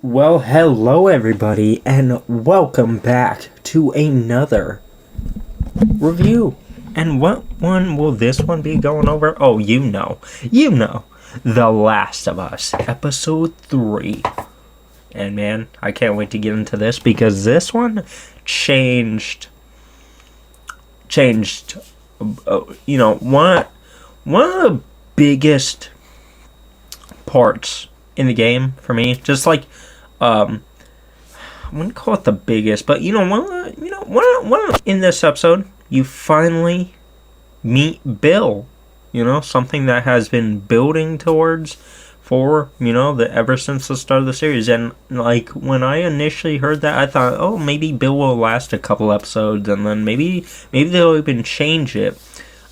Well, hello everybody, and welcome back to another review. And what one will this one be going over? Oh, The Last of Us, Episode 3. And man, I can't wait to get into this because this one changed, one of the biggest parts in the game for me. Just like, I wouldn't call it the biggest, but in this episode, you finally meet Bill. Something that has been building towards for ever since the start of the series. And like when I initially heard that, I thought, oh, maybe Bill will last a couple episodes, and then maybe they'll even change it.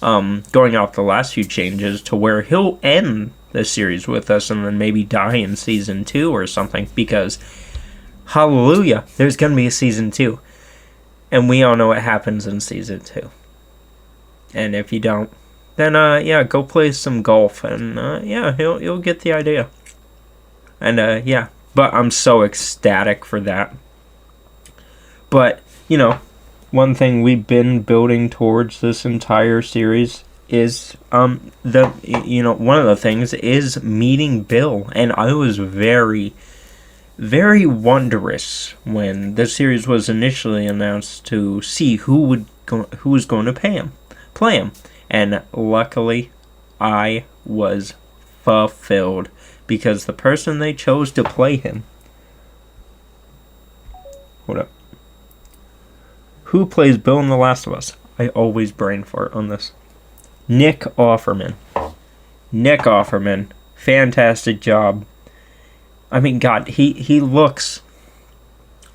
Going off the last few changes to where he'll end the series with us and then maybe die in season 2 or something, because hallelujah, there's gonna be a season 2, and we all know what happens in season 2. And if you don't, then go play some golf, and you'll get the idea. And but I'm so ecstatic for that. But one thing we've been building towards this entire series is one of the things is meeting Bill. And I was very, very wondrous when the series was initially announced to see who was going to play him. And luckily, I was fulfilled, because the person they chose to play him, hold up, who plays Bill in The Last of Us? I always brain fart on this. Nick Offerman. Fantastic job. I mean, God, he looks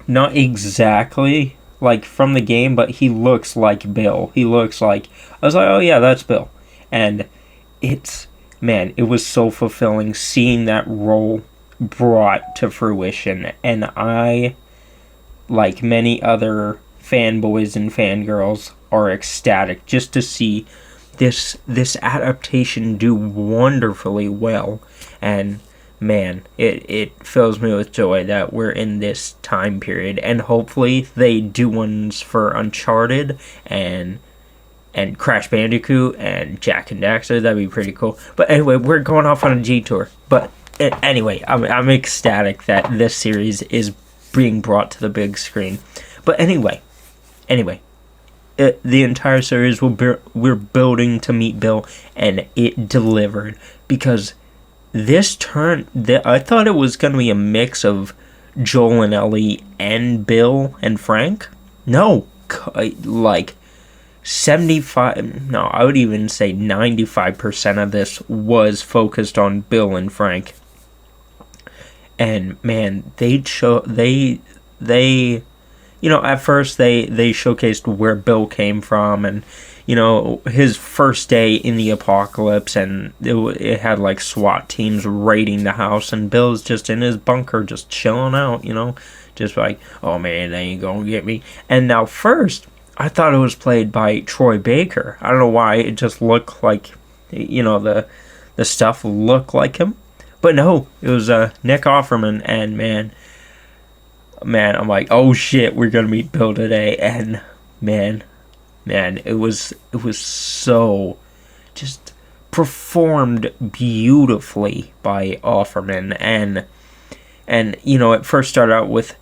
not exactly like from the game, but he looks like Bill. I was like, oh yeah, that's Bill. And it was so fulfilling seeing that role brought to fruition. And I, like many other fanboys and fangirls, are ecstatic just to see this adaptation do wonderfully well. And man, it fills me with joy that we're in this time period, and hopefully they do ones for Uncharted and Crash Bandicoot and Jak and Daxter. That'd be pretty cool. But anyway, we're going off on a G-tour. But anyway, I'm ecstatic that this series is being brought to the big screen. But anyway, the entire series we're building to meet Bill, and it delivered, because this turn, I thought it was going to be a mix of Joel and Ellie and Bill and Frank. No, like 75, no, I would even say 95% of this was focused on Bill and Frank. And man, at first they showcased where Bill came from, and his first day in the apocalypse, and it had like SWAT teams raiding the house, and Bill's just in his bunker just chilling out, just like, oh man, they ain't gonna get me. And now first I thought it was played by Troy Baker. I don't know why, it just looked like, the stuff looked like him, but no, it was Nick Offerman. And man, I'm like, oh shit, we're gonna meet Bill today. And man, it was so just performed beautifully by Offerman. And it first started out with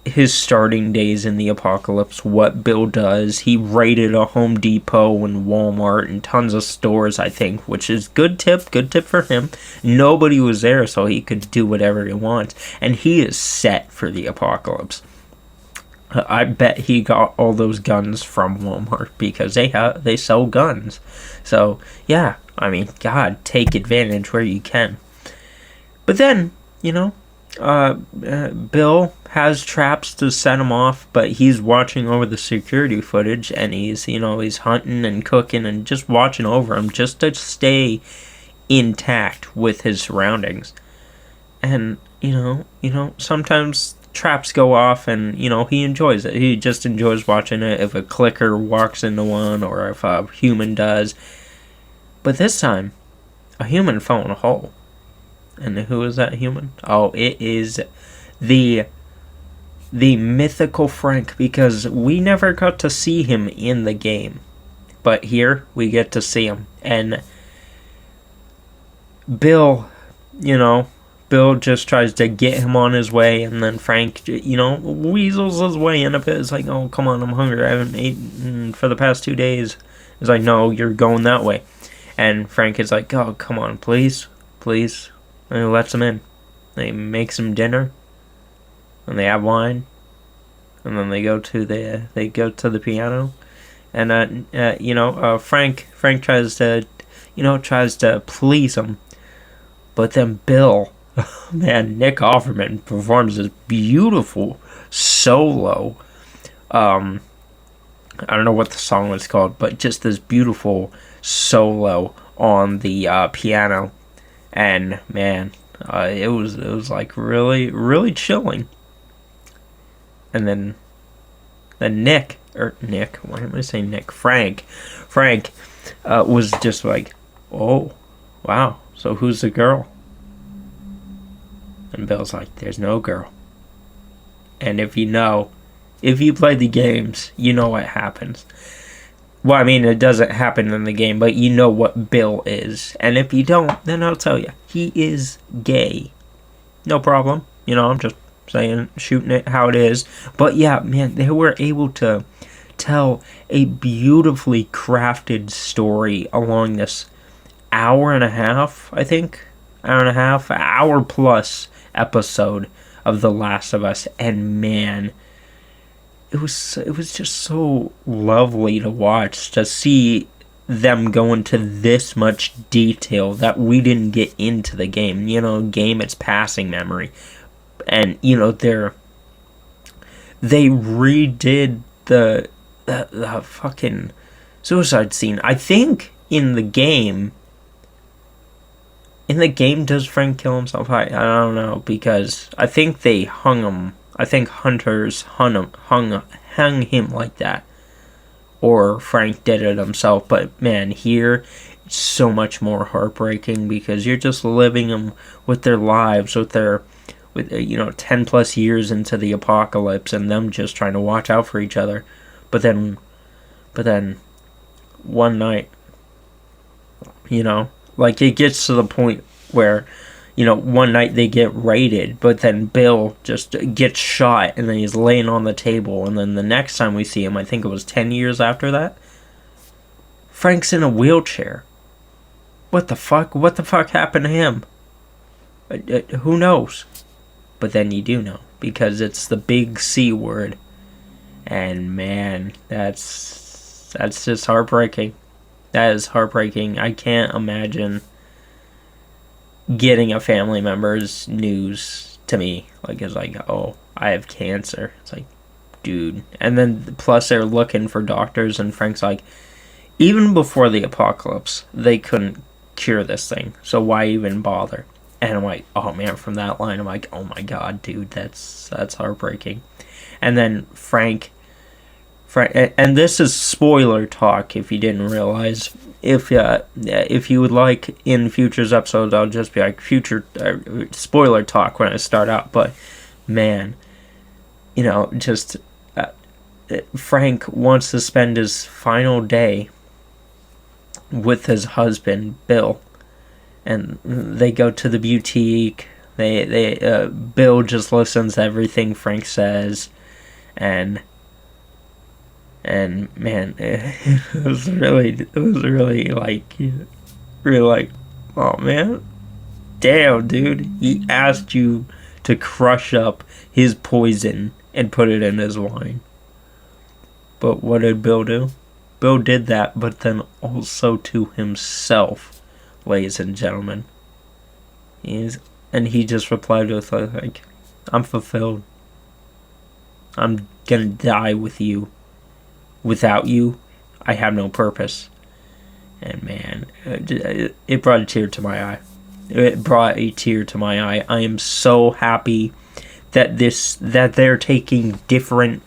his starting days in the apocalypse, what Bill does. He raided a Home Depot and Walmart and tons of stores, I think, which is good tip for him. Nobody was there, so he could do whatever he wants, and he is set for the apocalypse. I bet he got all those guns from Walmart, because they sell guns. So yeah, I mean, God, take advantage where you can. But then Bill has traps to set him off, but he's watching over the security footage, and he's hunting and cooking and just watching over him just to stay intact with his surroundings. And sometimes traps go off, and he enjoys it. He just enjoys watching it if a clicker walks into one, or if a human does. But this time, a human fell in a hole. And who is that human? Oh, it is the mythical Frank, because we never got to see him in the game, but here we get to see him. And Bill, Bill just tries to get him on his way, and then Frank, weasels his way in a bit. It's like, oh, come on, I'm hungry. I haven't eaten for the past 2 days. It's like, no, you're going that way. And Frank is like, oh, come on, please. And he lets him in. They make some dinner, and they have wine, and then they go to the piano, and Frank tries to please him, but then Bill, man, Nick Offerman performs this beautiful solo. I don't know what the song was called, but just this beautiful solo on the piano, and man, it was like really, really chilling. And then Nick, why am I saying Nick? Frank was just like, oh, wow, so who's the girl? And Bill's like, there's no girl. And if you play the games, you know what happens. Well, I mean, it doesn't happen in the game, but you know what Bill is. And if you don't, then I'll tell you. He is gay. No problem. I'm just saying, shooting it how it is. But yeah, man, they were able to tell a beautifully crafted story along this hour and a half, I think. Hour plus episode of The Last of Us. And man, it was just so lovely to watch, to see them go into this much detail that we didn't get into the game. Game, it's passing memory. And, they redid the fucking suicide scene. I think in the game, does Frank kill himself? I don't know, because I think they hung him. I think hunters hung him like that. Or Frank did it himself. But man, here it's so much more heartbreaking, because you're just living them with their lives, with 10 plus years into the apocalypse, and them just trying to watch out for each other. But then one night, like it gets to the point where, one night they get raided, but then Bill just gets shot, and then he's laying on the table, and then the next time we see him, I think it was 10 years after that, Frank's in a wheelchair. What the fuck? What the fuck happened to him? Who knows? But then you do know, because it's the big C word, and man, that's just heartbreaking. That is heartbreaking. I can't imagine getting a family member's news to me. Like, it's like, oh, I have cancer. It's like, dude. And then, plus they're looking for doctors, and Frank's like, even before the apocalypse, they couldn't cure this thing. So why even bother? And I'm like, oh man, from that line, I'm like, oh my god, dude, that's heartbreaking. And then Frank, and this is spoiler talk if you didn't realize. If you would like, in futures episodes, I'll just be like future spoiler talk when I start out. But man, just Frank wants to spend his final day with his husband Bill, and they go to the boutique. Bill just listens to everything Frank says, and man, it was really like, oh man, damn, dude, he asked you to crush up his poison and put it in his wine. But what did Bill do? Bill did that, but then also to himself, ladies and gentlemen. And he just replied with like, I'm fulfilled. I'm gonna die with you. Without you, I have no purpose. And man, it brought a tear to my eye. It brought a tear to my eye. I am so happy that they're taking different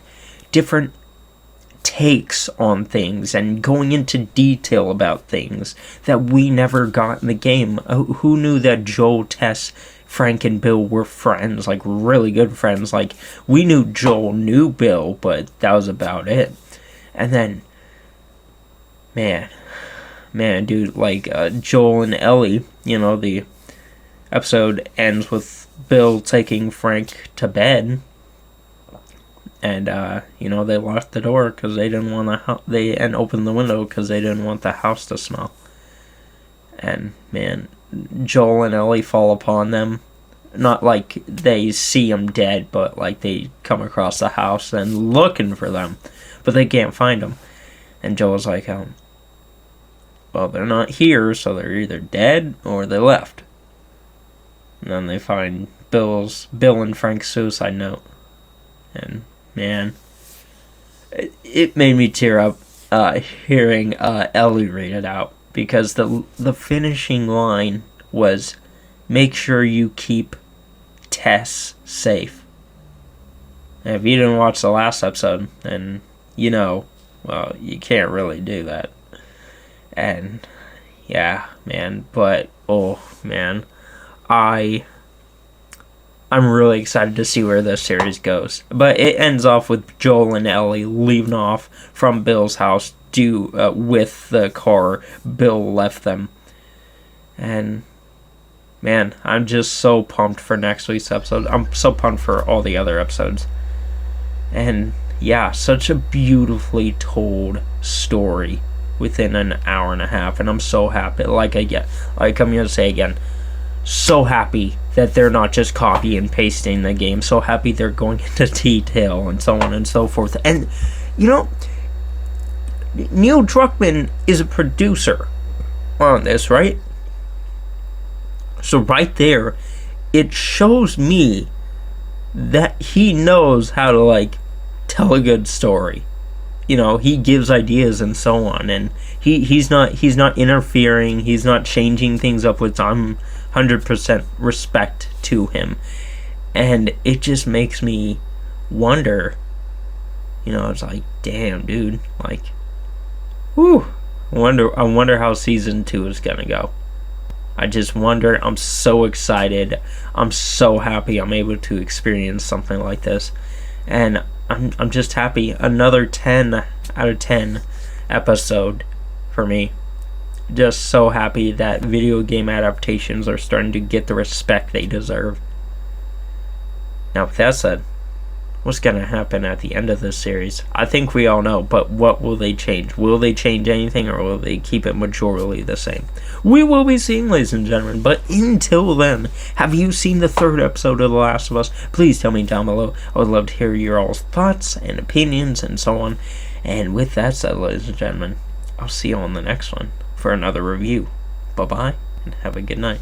takes on things and going into detail about things that we never got in the game. Who knew that Joel tests Frank and Bill were friends, like really good friends. Like, we knew Joel knew Bill, but that was about it. And then, man, dude, like, Joel and Ellie, the episode ends with Bill taking Frank to bed. And, they locked the door because they didn't want and opened the window because they didn't want the house to smell. And, man, Joel and Ellie fall upon them. Not like they see them dead, but like they come across the house and looking for them. But they can't find them. And Joel's like, well, they're not here, so they're either dead or they left. And then they find Bill and Frank's suicide note. And, man, it made me tear up hearing Ellie read it out. Because the finishing line was, make sure you keep Tess safe. And if you didn't watch the last episode, then well, you can't really do that. And, yeah, man, but, oh, man, I'm really excited to see where this series goes. But it ends off with Joel and Ellie leaving off from Bill's house with the car Bill left them. And, man, I'm just so pumped for next week's episode. I'm so pumped for all the other episodes. And, yeah, such a beautifully told story within an hour and a half. And I'm so happy. Like I'm going to say again, so happy that they're not just copy and pasting the game. So happy they're going into detail and so on and so forth. And, Neil Druckmann is a producer on this, right? So right there, it shows me that he knows how to, tell a good story. He gives ideas and so on, and he's not interfering, he's not changing things up, with 100% respect to him. And it just makes me wonder, it's like, damn, dude, whew, I wonder how season 2 is gonna go. I just wonder. I'm so excited. I'm so happy I'm able to experience something like this. And I'm just happy. Another 10 out of 10 episode for me. Just so happy that video game adaptations are starting to get the respect they deserve. Now, with that said, what's going to happen at the end of this series? I think we all know, but what will they change? Will they change anything, or will they keep it majorly the same? We will be seeing, ladies and gentlemen, but until then, have you seen the 3rd episode of The Last of Us? Please tell me down below. I would love to hear your all's thoughts and opinions and so on. And with that said, ladies and gentlemen, I'll see you on the next one for another review. Bye-bye, and have a good night.